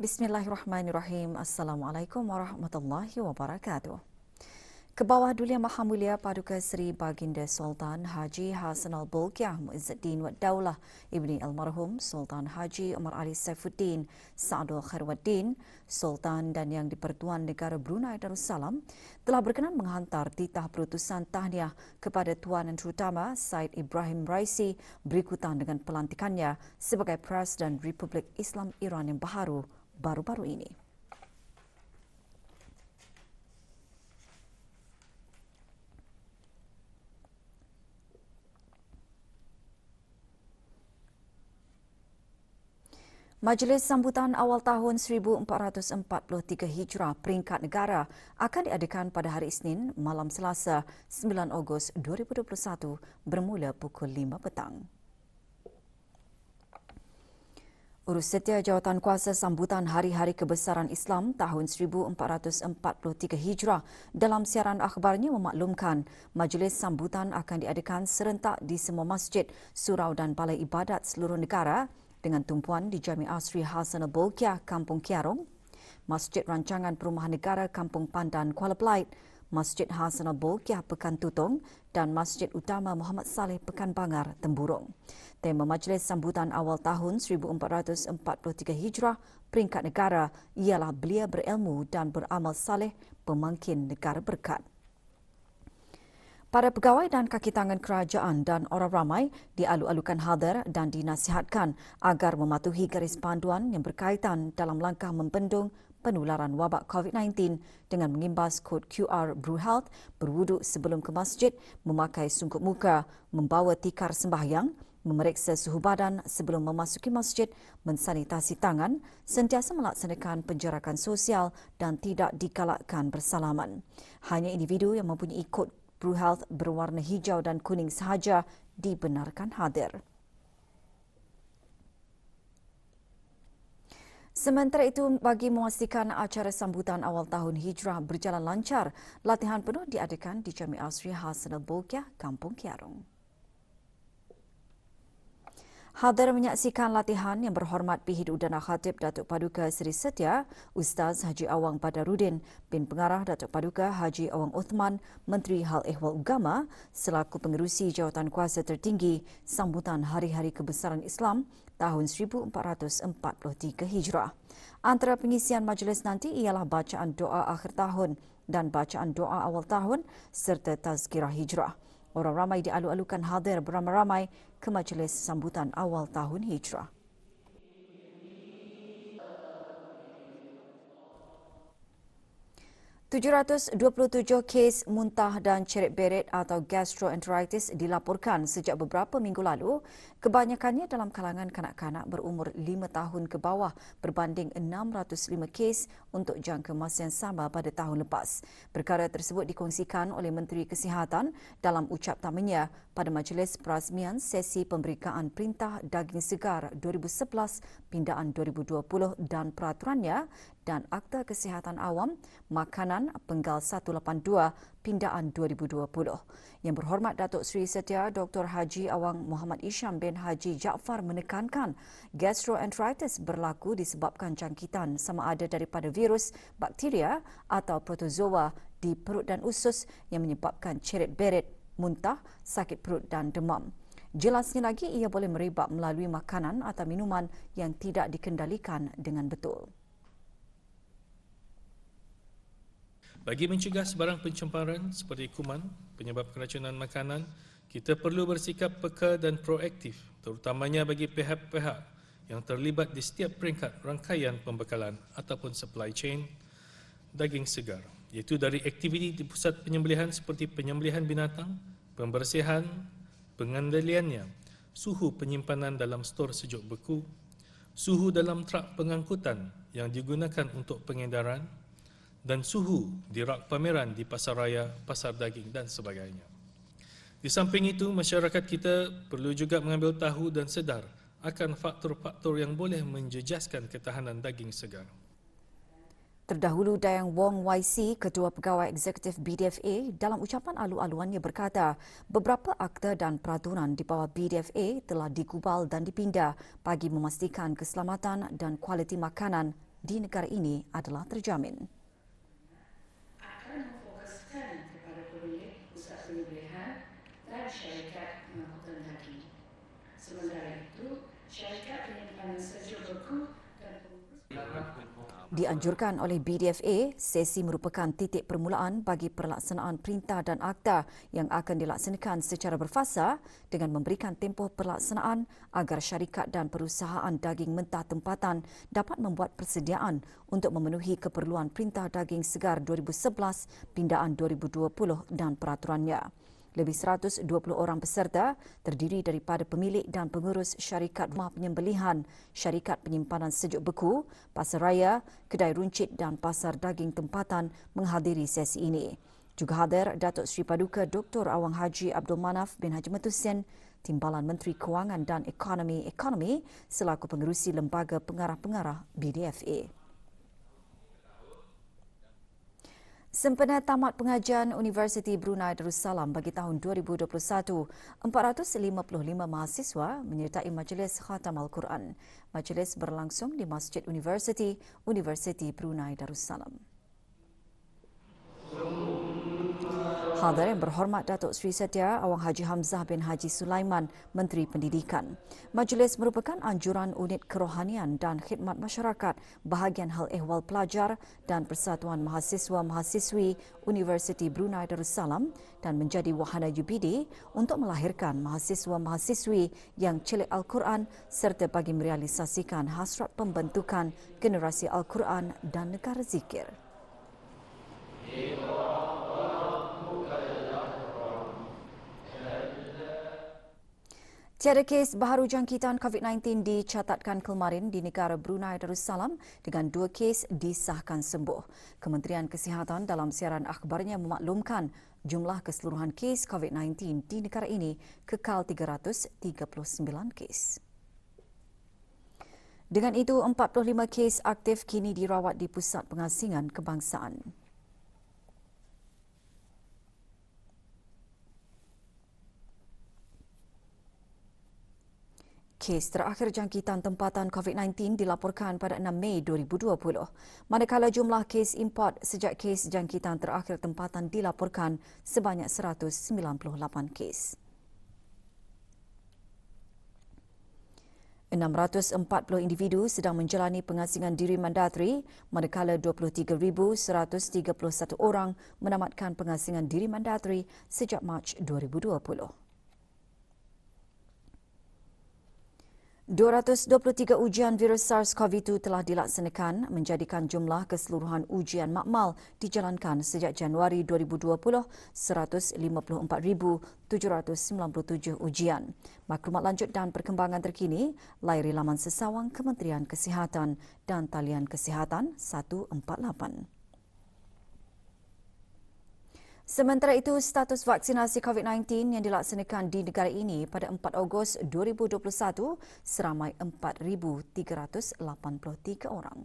Bismillahirrahmanirrahim. Assalamualaikum warahmatullahi wabarakatuh. Kebawah Duli Maha Mulia Paduka Seri Baginda Sultan Haji Hassanal Bolkiah Muizzuddin Wad Daulah Ibni Almarhum Sultan Haji Omar Ali Saifuddin Sa'adul Khairwaddin Sultan dan Yang di-Pertuan Negara Brunei Darussalam telah berkenan menghantar titah berutusan tahniah kepada Tuan dan Terutama Said Ibrahim Raisi berikutan dengan pelantikannya sebagai Presiden Republik Islam Iran yang baru-baru ini. Majlis sambutan awal tahun 1443 Hijrah peringkat negara akan diadakan pada hari Isnin malam Selasa 9 Ogos 2021 bermula pukul 5 petang. Urussetia Jawatan Kuasa Sambutan Hari-Hari Kebesaran Islam tahun 1443 Hijrah dalam siaran akhbarnya memaklumkan majlis sambutan akan diadakan serentak di semua masjid, surau dan balai ibadat seluruh negara dengan tumpuan di Jamiah Sri Hassanal Bolkiah, Kampung Kiarong, Masjid Rancangan Perumahan Negara Kampung Pandan, Kuala Belait, Masjid Hassanal Bolkiah, Pekan Tutong dan Masjid Utama Muhammad Saleh, Pekan Bangar, Temburong. Tema majlis sambutan awal tahun 1443 Hijrah peringkat negara ialah Belia Berilmu dan Beramal Saleh, Pemangkin Negara Berkat. Para pegawai dan kaki tangan kerajaan dan orang ramai dialu-alukan hadir dan dinasihatkan agar mematuhi garis panduan yang berkaitan dalam langkah membendung penularan wabak COVID-19 dengan mengimbas kod QR BruHealth, berwuduk sebelum ke masjid, memakai sungkup muka, membawa tikar sembahyang, memeriksa suhu badan sebelum memasuki masjid, mensanitasi tangan, sentiasa melaksanakan penjarakan sosial dan tidak digalakkan bersalaman. Hanya individu yang mempunyai kod BruHealth berwarna hijau dan kuning sahaja dibenarkan hadir. Sementara itu, bagi memastikan acara sambutan awal tahun Hijrah berjalan lancar, latihan penuh diadakan di Jamiah Sri Hassanal Bolkiah, Kampung Kiarong. Hadir menyaksikan latihan yang berhormat Pihit Udana Khatib Datuk Paduka Seri Setia, Ustaz Haji Awang Badarudin bin Pengarah Datuk Paduka Haji Awang Uthman, Menteri Hal Ehwal Agama selaku pengerusi jawatan kuasa tertinggi sambutan Hari-Hari Kebesaran Islam tahun 1443 Hijrah. Antara pengisian majlis nanti ialah bacaan doa akhir tahun dan bacaan doa awal tahun serta tazkirah hijrah. Orang ramai dialu-alukan hadir beramai-ramai ke majlis sambutan awal tahun Hijrah. ...727 kes muntah dan ceret-beret atau gastroenteritis dilaporkan sejak beberapa minggu lalu, kebanyakannya dalam kalangan kanak-kanak berumur 5 tahun ke bawah berbanding 605 kes untuk jangka masa yang sama pada tahun lepas. Perkara tersebut dikongsikan oleh Menteri Kesihatan dalam ucap tamanya pada majlis perasmian sesi pemberikaan Perintah Daging Segar 2011 pindaan 2020 dan peraturannya dan Akta Kesihatan Awam Makanan Penggal 182 pindaan 2020. Yang berhormat Datuk Seri Setia Dr. Haji Awang Muhammad Isham bin Haji Jaafar menekankan gastroenteritis berlaku disebabkan jangkitan sama ada daripada virus, bakteria atau protozoa di perut dan usus yang menyebabkan ceret-beret, muntah, sakit perut dan demam. Jelasnya lagi, ia boleh merebak melalui makanan atau minuman yang tidak dikendalikan dengan betul. Bagi mencegah sebarang pencemaran seperti kuman, penyebab keracunan makanan, kita perlu bersikap peka dan proaktif, terutamanya bagi pihak-pihak yang terlibat di setiap peringkat rangkaian pembekalan ataupun supply chain daging segar, iaitu dari aktiviti di pusat penyembelihan seperti penyembelihan binatang, pembersihan, pengendaliannya, suhu penyimpanan dalam stor sejuk beku, suhu dalam trak pengangkutan yang digunakan untuk pengedaran, dan suhu di rak pameran di pasar raya, pasar daging dan sebagainya. Di samping itu, masyarakat kita perlu juga mengambil tahu dan sedar akan faktor-faktor yang boleh menjejaskan ketahanan daging segar. Terdahulu, Dayang Wong YC, Ketua Pegawai Eksekutif BDFA, dalam ucapan alu-aluannya berkata beberapa akta dan peraturan di bawah BDFA telah digubal dan dipindah bagi memastikan keselamatan dan kualiti makanan di negara ini adalah terjamin. Akan memfokuskan kepada pemilik pusat penyembelihan dan syarikat pengangkutan daging. Sementara itu, syarikat penyimpanan sejuk beku dan pengurus Dianjurkan oleh BDFA, sesi merupakan titik permulaan bagi pelaksanaan perintah dan akta yang akan dilaksanakan secara berfasa dengan memberikan tempoh pelaksanaan agar syarikat dan perusahaan daging mentah tempatan dapat membuat persediaan untuk memenuhi keperluan perintah daging segar 2011 pindaan 2020 dan peraturannya. Lebih 120 orang peserta terdiri daripada pemilik dan pengurus syarikat rumah penyembelihan, syarikat penyimpanan sejuk beku, pasaraya, kedai runcit dan pasar daging tempatan menghadiri sesi ini. Juga hadir Datuk Seri Paduka Dr. Awang Haji Abdul Manaf bin Haji Matusin, Timbalan Menteri Kewangan dan Ekonomi selaku pengerusi Lembaga Pengarah-Pengarah BDFA. Sempena tamat pengajian Universiti Brunei Darussalam bagi tahun 2021, 455 mahasiswa menyertai majlis Khatam Al-Quran. Majlis berlangsung di Masjid Universiti Brunei Darussalam. Hadir yang berhormat Datuk Seri Setia Awang Haji Hamzah bin Haji Sulaiman, Menteri Pendidikan. Majlis merupakan anjuran Unit Kerohanian dan Khidmat Masyarakat, Bahagian Hal Ehwal Pelajar dan Persatuan Mahasiswa-Mahasiswi Universiti Brunei Darussalam dan menjadi wahana UBD untuk melahirkan mahasiswa-mahasiswi yang celik Al-Quran serta bagi merealisasikan hasrat pembentukan generasi Al-Quran dan negara zikir. Tiada kes baharu jangkitan COVID-19 dicatatkan kemarin di negara Brunei Darussalam dengan 2 kes disahkan sembuh. Kementerian Kesihatan dalam siaran akhbarnya memaklumkan jumlah keseluruhan kes COVID-19 di negara ini kekal 339 kes. Dengan itu, 45 kes aktif kini dirawat di Pusat Pengasingan Kebangsaan. Kes terakhir jangkitan tempatan COVID-19 dilaporkan pada 6 Mei 2020, manakala jumlah kes import sejak kes jangkitan terakhir tempatan dilaporkan sebanyak 198 kes. 640 individu sedang menjalani pengasingan diri mandatri, manakala 23,131 orang menamatkan pengasingan diri mandatri sejak Mac 2020. 223 ujian virus SARS-CoV-2 telah dilaksanakan menjadikan jumlah keseluruhan ujian makmal dijalankan sejak Januari 2020 154,797 ujian. Maklumat lanjut dan perkembangan terkini layari laman sesawang Kementerian Kesihatan dan talian Kesihatan 148. Sementara itu, status vaksinasi COVID-19 yang dilaksanakan di negara ini pada 4 Ogos 2021 seramai 4,383 orang.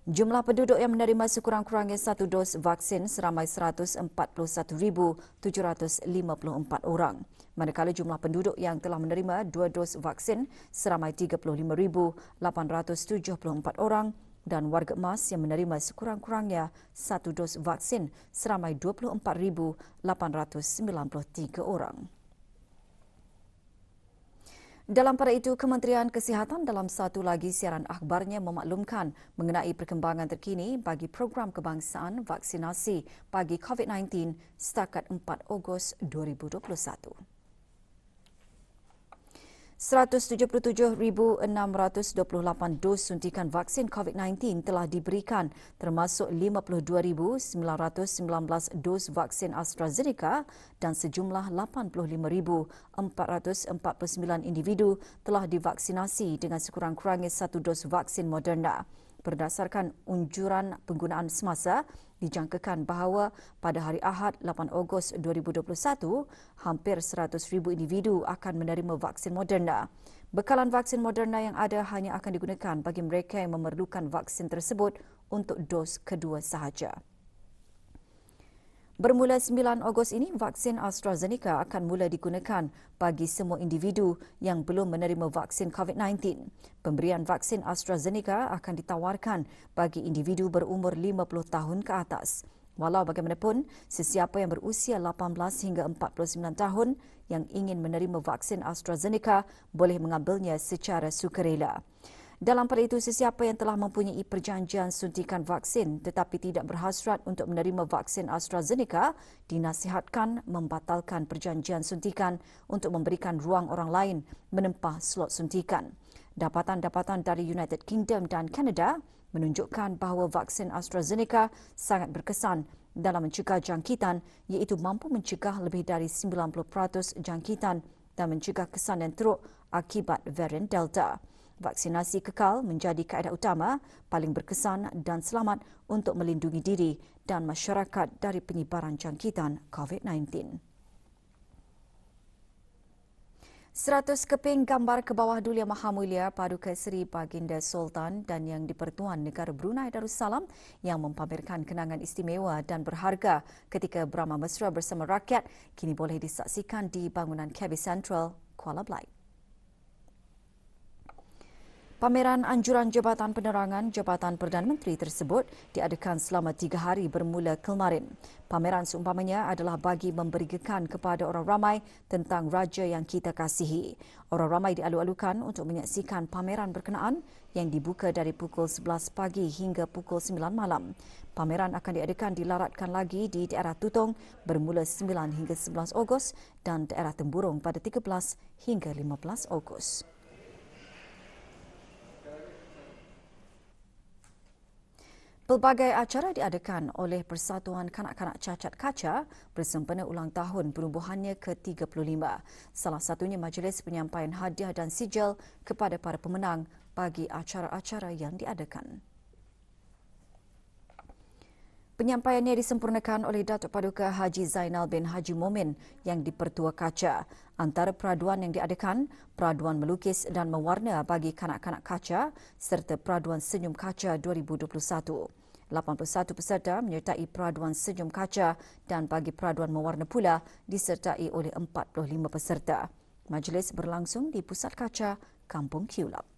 Jumlah penduduk yang menerima sekurang-kurangnya 1 dos vaksin seramai 141,754 orang. Manakala jumlah penduduk yang telah menerima 2 dos vaksin seramai 35,874 orang dan warga emas yang menerima sekurang-kurangnya 1 dos vaksin seramai 24,893 orang. Dalam pada itu, Kementerian Kesihatan dalam satu lagi siaran akhbarnya memaklumkan mengenai perkembangan terkini bagi program kebangsaan vaksinasi bagi COVID-19 setakat 4 Ogos 2021. 177,628 dos suntikan vaksin COVID-19 telah diberikan termasuk 52,919 dos vaksin AstraZeneca dan sejumlah 85,449 individu telah divaksinasi dengan sekurang-kurangnya 1 dos vaksin Moderna. Berdasarkan unjuran penggunaan semasa, dijangkakan bahawa pada hari Ahad 8 Ogos 2021, hampir 100,000 individu akan menerima vaksin Moderna. Bekalan vaksin Moderna yang ada hanya akan digunakan bagi mereka yang memerlukan vaksin tersebut untuk dos kedua sahaja. Bermula 9 Ogos ini, vaksin AstraZeneca akan mula digunakan bagi semua individu yang belum menerima vaksin COVID-19. Pemberian vaksin AstraZeneca akan ditawarkan bagi individu berumur 50 tahun ke atas. Walau bagaimanapun, sesiapa yang berusia 18 hingga 49 tahun yang ingin menerima vaksin AstraZeneca boleh mengambilnya secara sukarela. Dalam pada itu, sesiapa yang telah mempunyai perjanjian suntikan vaksin tetapi tidak berhasrat untuk menerima vaksin AstraZeneca dinasihatkan membatalkan perjanjian suntikan untuk memberikan ruang orang lain menempah slot suntikan. Dapatan-dapatan dari United Kingdom dan Kanada menunjukkan bahawa vaksin AstraZeneca sangat berkesan dalam mencegah jangkitan, iaitu mampu mencegah lebih dari 90% jangkitan dan mencegah kesan yang teruk akibat varian Delta. Vaksinasi kekal menjadi kaedah utama paling berkesan dan selamat untuk melindungi diri dan masyarakat dari penyebaran jangkitan COVID-19. 100 keping gambar ke bawah Duli Yang Maha Mulia Paduka Seri Baginda Sultan dan Yang di-Pertuan Negara Brunei Darussalam yang mempamerkan kenangan istimewa dan berharga ketika beramah mesra bersama rakyat kini boleh disaksikan di bangunan Cabby Central, Kuala Belait. Pameran anjuran Jabatan Penerangan Jabatan Perdana Menteri tersebut diadakan selama 3 hari bermula kemarin. Pameran seumpamanya adalah bagi memberikan kepada orang ramai tentang raja yang kita kasihi. Orang ramai dialu-alukan untuk menyaksikan pameran berkenaan yang dibuka dari pukul 11 pagi hingga pukul 9 malam. Pameran akan diadakan dilaratkan lagi di daerah Tutong bermula 9 hingga 11 Ogos dan daerah Temburong pada 13 hingga 15 Ogos. Pelbagai acara diadakan oleh Persatuan Kanak-Kanak Cacat Kaca bersempena ulang tahun penubuhannya ke-35. Salah satunya majlis penyampaian hadiah dan sijil kepada para pemenang bagi acara-acara yang diadakan. Penyampaiannya disempurnakan oleh Datuk Paduka Haji Zainal bin Haji Momin yang di-Pertua Kaca. Antara peraduan yang diadakan, peraduan melukis dan mewarna bagi kanak-kanak kaca serta peraduan senyum kaca 2021. 81 peserta menyertai peraduan senyum kaca dan bagi peraduan mewarna pula disertai oleh 45 peserta. Majlis berlangsung di Pusat Kaca, Kampung Kiulap.